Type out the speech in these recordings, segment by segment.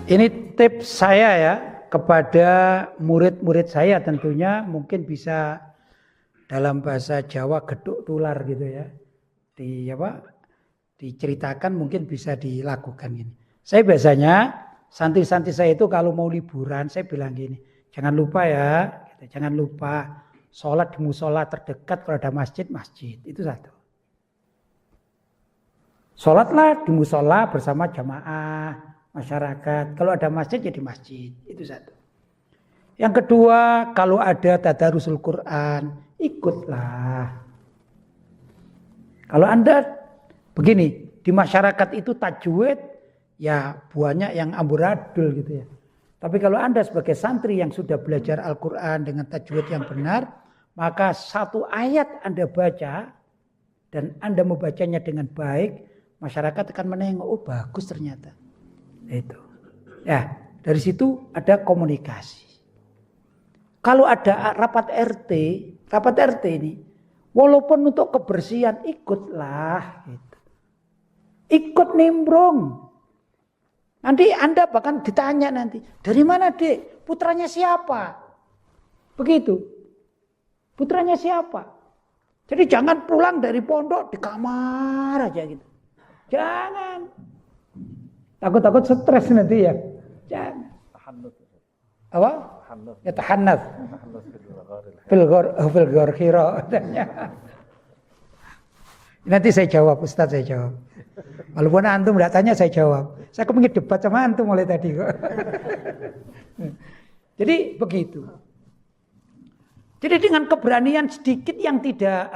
Ini tips saya ya kepada murid-murid saya, tentunya mungkin bisa dalam bahasa Jawa geduk tular gitu ya. Diceritakan mungkin bisa dilakukan gini. Saya biasanya santri-santri saya itu kalau mau liburan saya bilang gini, jangan lupa ya, jangan lupa sholat di musola terdekat, kalau ada masjid, masjid. Itu satu. Sholatlah di musola bersama jamaah masyarakat. Kalau ada masjid ya di masjid. Itu satu. Yang kedua, kalau ada tadarusul Quran, ikutlah. Kalau Anda begini, di masyarakat itu tajwid ya banyak yang amburadul gitu ya. Tapi kalau Anda sebagai santri yang sudah belajar Al-Quran dengan tajwid yang benar, maka satu ayat Anda baca dan Anda membacanya dengan baik, masyarakat akan menengok, oh bagus ternyata. Itu. Ya, dari situ ada komunikasi. Kalau ada rapat RT ini, walaupun untuk kebersihan ikutlah. Gitu. Ikut nimbrung. Nanti Anda bahkan ditanya nanti, dari mana Dek? Putranya siapa? Begitu. Putranya siapa? Jadi jangan pulang dari pondok di kamar aja gitu. Jangan. Takut-takut stres nanti ya. Jangan. Apa? Ya tahannats. Fil ghor khira. Nanti saya jawab, Ustaz saya jawab. Walaupun antum enggak tanya saya jawab. Saya kepengin debat sama antum mulai tadi kok. Jadi begitu. Jadi dengan keberanian sedikit yang tidak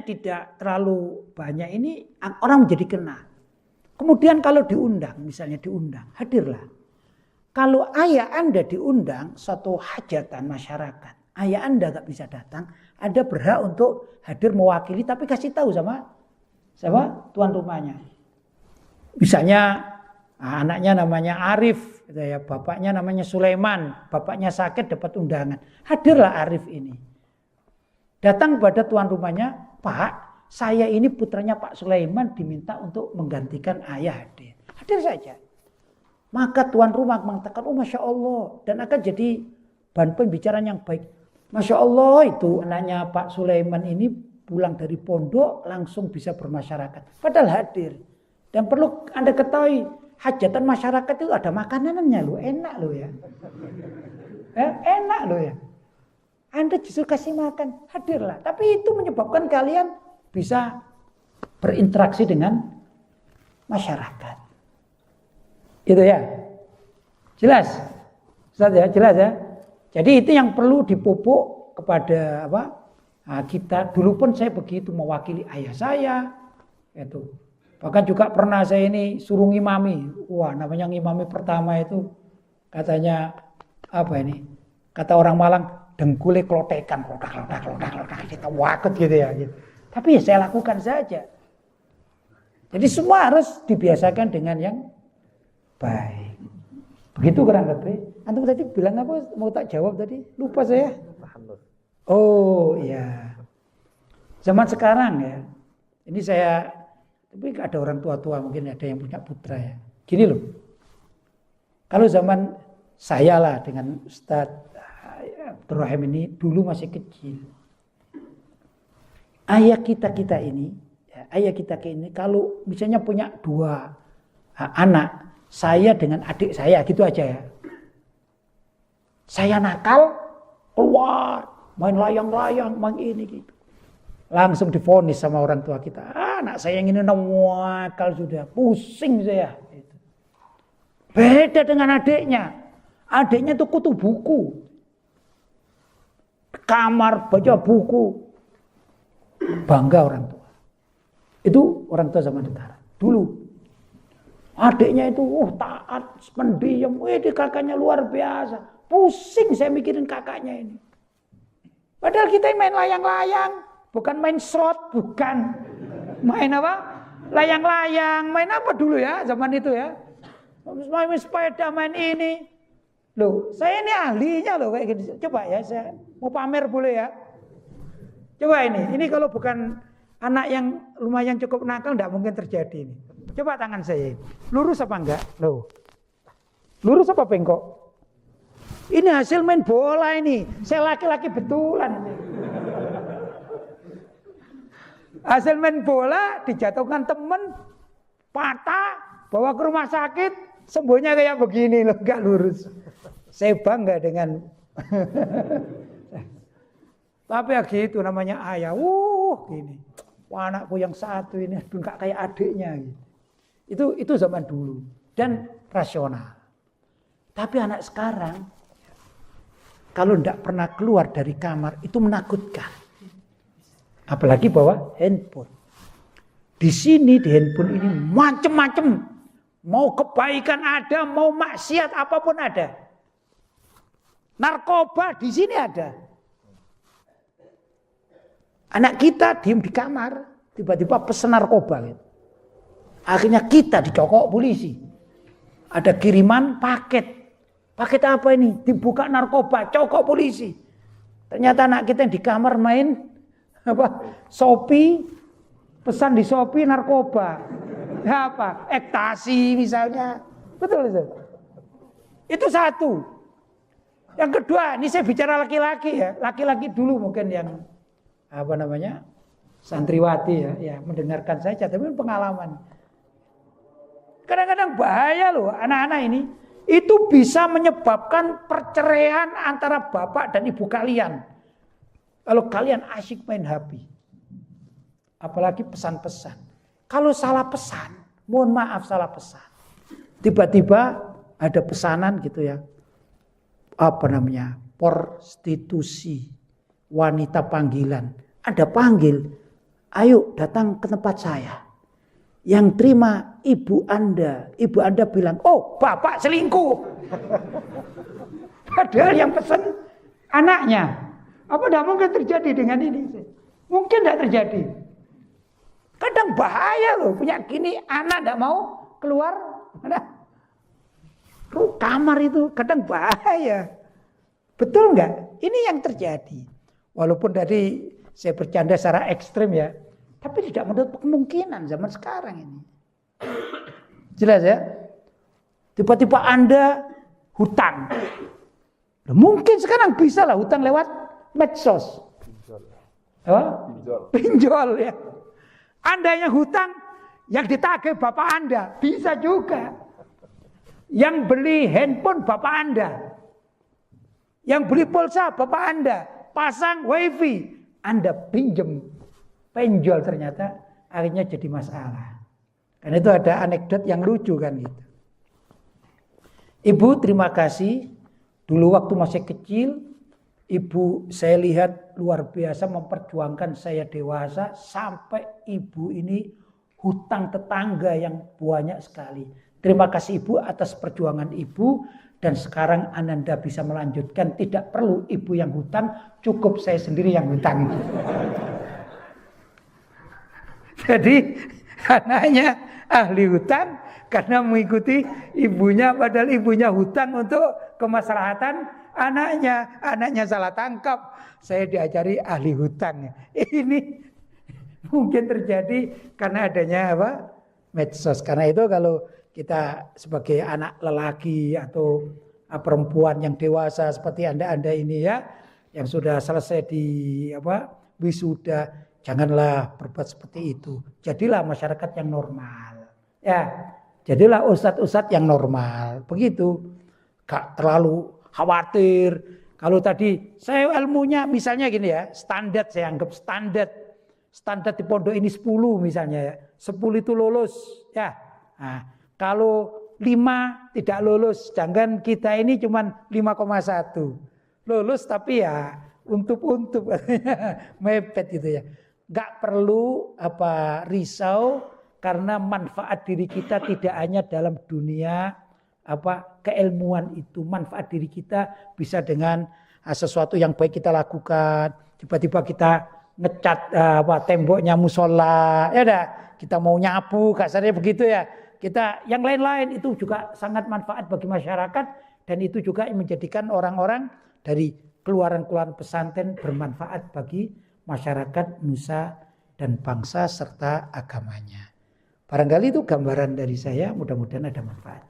tidak terlalu banyak ini orang menjadi kenal. Kemudian kalau diundang, misalnya diundang, hadirlah. Kalau ayah Anda diundang suatu hajatan masyarakat, ayah Anda gak bisa datang, Anda berhak untuk hadir mewakili, tapi kasih tahu sama tuan rumahnya. Misalnya anaknya namanya Arif, gitu ya, bapaknya namanya Sulaiman, bapaknya sakit dapat undangan, hadirlah Arif ini. Datang kepada tuan rumahnya, Pak, saya ini putranya Pak Sulaiman diminta untuk menggantikan ayah hadir. Hadir saja. Maka tuan rumah mengatakan, oh Masya Allah. Dan akan jadi bahan pembicaraan yang baik. Masya Allah itu anaknya Pak Sulaiman ini pulang dari pondok langsung bisa bermasyarakat. Padahal hadir. Dan perlu Anda ketahui, hajatan masyarakat itu ada makanannya loh. Enak loh ya. Enak loh ya. Anda justru kasih makan, hadirlah. Tapi itu menyebabkan kalian bisa berinteraksi dengan masyarakat. Itu ya. Jelas? Ustaz ya, jelas ya. Jadi itu yang perlu dipupuk kepada kita. Dulu pun saya begitu mewakili ayah saya. Itu. Bahkan juga pernah saya ini suruh ngimami. Wah, namanya ngimami pertama itu katanya kata orang Malang, dengkule klotekan, klotak, kita wakut gitu ya. Gitu. Tapi ya saya lakukan saja. Jadi semua harus dibiasakan dengan yang baik. Begitu kurang lebih. Antum tadi bilang apa? Mau tak jawab tadi? Lupa saya. Oh iya. Zaman sekarang ya. Ini saya, tapi ada orang tua-tua mungkin ada yang punya putra ya. Gini loh. Kalau zaman saya lah dengan Ustadz Abdul Rahim ini dulu masih kecil. Ayah kita ini kalau misalnya punya dua anak, saya dengan adik saya gitu aja ya. Saya nakal, keluar, main layang-layang, main ini gitu. Langsung divonis sama orang tua kita. Anak saya yang ini nakal sudah, pusing saya. Beda dengan adiknya. Adiknya itu kutu buku. Kamar baca buku. Bangga orang tua. Itu orang tua zaman sekarang. Dulu. Adiknya itu taat, pendiam. Kakaknya luar biasa. Pusing saya mikirin kakaknya ini. Padahal kita main layang-layang. Bukan main slot. Bukan. Main apa? Layang-layang. Main apa dulu ya zaman itu ya. Main sepeda, main ini. Loh, saya ini ahlinya loh kayak gitu. Coba ya, saya mau pamer boleh ya. Coba ini kalau bukan anak yang lumayan cukup nakal, enggak mungkin terjadi ini. Coba tangan saya ini. Lurus apa enggak? Loh. Lurus apa bengkok? Ini hasil main bola ini. Saya laki-laki betulan ini. Hasil main bola dijatuhkan temen, patah, bawa ke rumah sakit, sembuhnya kayak begini loh, gak lurus. Saya bangga dengan tapi ya gitu namanya ayah. Gini. Wah, anakku yang satu ini aduh gak kayak adiknya gitu. Itu zaman dulu dan rasional. Tapi anak sekarang kalau tidak pernah keluar dari kamar itu menakutkan. Apalagi bawa handphone. Di sini di handphone ini macam-macam. Mau kebaikan ada, mau maksiat apapun ada. Narkoba di sini ada. Anak kita diem di kamar, tiba-tiba pesen narkoba gitu. Akhirnya kita dicokok polisi. Ada kiriman paket. Paket apa ini? Dibuka narkoba, cokok polisi. Ternyata anak kita yang di kamar main Shopee, pesan di Shopee narkoba. Apa? Ekstasi misalnya. Betul itu. Itu satu. Yang kedua, ini saya bicara laki-laki ya. Laki-laki dulu mungkin yang santriwati ya mendengarkan saja, tapi pengalaman. Kadang-kadang bahaya loh anak-anak ini. Itu bisa menyebabkan perceraian antara bapak dan ibu kalian. Kalau kalian asyik main HP. Apalagi pesan-pesan. Kalau salah pesan, mohon maaf salah pesan. Tiba-tiba ada pesanan gitu ya. Prostitusi. Wanita panggilan. Ada panggil, ayo datang ke tempat saya. Yang terima ibu Anda. Ibu Anda bilang, oh bapak selingkuh. Padahal yang pesan anaknya. Apa tidak mungkin terjadi dengan ini? Mungkin tidak terjadi. Kadang bahaya loh. Punya gini anak tidak mau keluar. Kamar itu kadang bahaya. Betul nggak? Ini yang terjadi. Walaupun tadi saya bercanda secara ekstrim ya. Tapi tidak menutup kemungkinan zaman sekarang ini. Jelas ya? Tiba-tiba Anda hutang. Nah, mungkin sekarang bisa lah hutang lewat medsos. Pinjol ya. Anda yang hutang, yang ditagih bapak Anda. Bisa juga. Yang beli handphone bapak Anda. Yang beli pulsa bapak Anda. Pasang wifi. Anda pinjam. Penjol ternyata akhirnya jadi masalah. Karena itu ada anekdot yang lucu kan gitu. Ibu terima kasih. Dulu waktu masih kecil, ibu saya lihat luar biasa memperjuangkan saya dewasa. Sampai ibu ini hutang tetangga yang banyak sekali. Terima kasih ibu atas perjuangan ibu. Dan sekarang Ananda bisa melanjutkan. Tidak perlu ibu yang hutang, cukup saya sendiri yang hutang. Jadi anaknya ahli hutang karena mengikuti ibunya, padahal ibunya hutang untuk kemaslahatan anaknya. Anaknya salah tangkap, saya diajari ahli hutang. Ini mungkin terjadi karena adanya medsos. Karena itu kalau kita sebagai anak lelaki atau perempuan yang dewasa seperti anda ini ya, yang sudah selesai di wisuda, janganlah berbuat seperti itu. Jadilah masyarakat yang normal. Ya, jadilah ustadz-ustadz yang normal. Begitu. Gak terlalu khawatir. Kalau tadi saya ilmunya misalnya gini ya, standar saya anggap standar. Standar di pondok ini 10 misalnya ya. 10 itu lulus. Ya. Nah, kalau 5 tidak lulus, jangan kita ini cuma 5,1. Lulus tapi ya untup-untup mepet gitu ya. Gak perlu risau karena manfaat diri kita tidak hanya dalam dunia keilmuan itu. Manfaat diri kita bisa dengan sesuatu yang baik kita lakukan. Tiba-tiba kita ngecat temboknya musola, ya dah. Kita mau nyapu, kasarnya begitu ya. Kita yang lain-lain itu juga sangat manfaat bagi masyarakat dan itu juga menjadikan orang-orang dari keluaran-keluaran pesantren bermanfaat bagi masyarakat, nusa dan bangsa serta agamanya. Barangkali itu gambaran dari saya, mudah-mudahan ada manfaat.